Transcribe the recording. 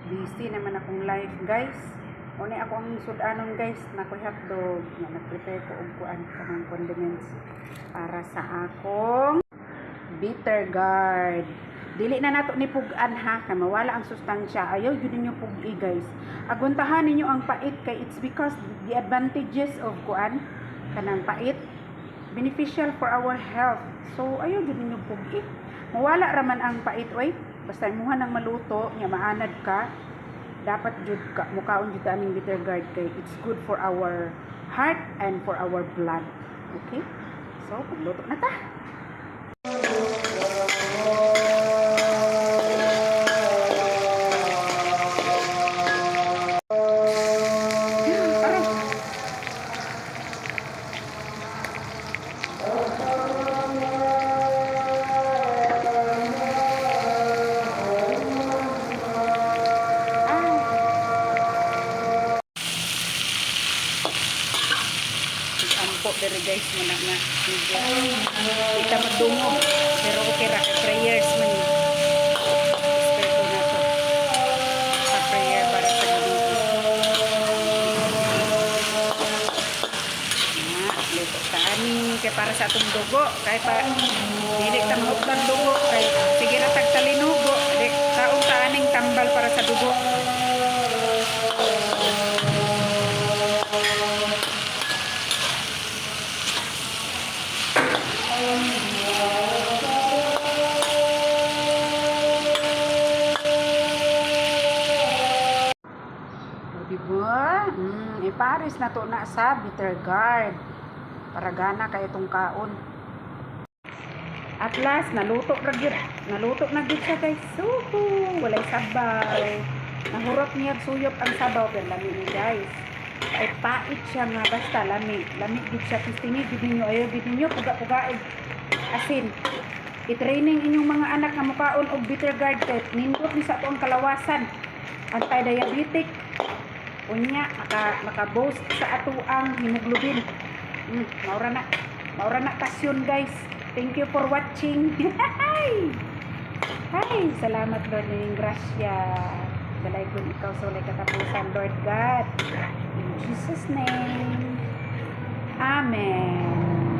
Busy naman akong life, guys. Una ako ang sudanon, guys. Nakoy hotdog. Nag-prepare ko og kuan kanang condiments para sa akong bitter gourd. Dili na nato ni pugan ha, kay mawala ang sustansya. Ayaw jud ninyo pugi, guys. Aguntahan ninyo ang pait kay it's because the advantages of kuan kanang pait beneficial for our health. So ayaw jud ninyo pugi. Mawala raman ang pait, oy. Basta imuha nang maluto, nya maanad ka, dapat jud ka mukaon jud aning bitter gourd kay it's good for our heart and for our blood. Okay? So, pagluto na ta. Ampo pero guys mo na nga kita magdungo pero okay ra kay prayers man respeto na to sa prayer para sa gabi na luto ta ani kay para sa atong dugo kay pa dili ta mahutdan dugo kay sige ra tag talinugo dik taong ta aning tambal para sa dugo. Diba? Iparis na to na sa bitter gourd para gana kayo itong kaon. At last, naluto na gid siya guys. Suhu! Walay sabaw. Nahurot niya suyop ang sabaw pero lami ni guys. Ay pait siya nga basta lami. Lami gid siya kistingi gid ninyo ayo gid ninyo puga-pugaig. Asin. I-training inyong mga anak nga mukaon og bitter gourd kay nindot ni sa tuong kalawasan. Anti-diabetic. Unya maka-boost sa atuang hemoglobin. Maura na tasyon guys. Thank you for watching. Hi, salamat Lord ng grasya. Dalay ko ikaw sa walay katapusan Lord God. In Jesus name. Amen.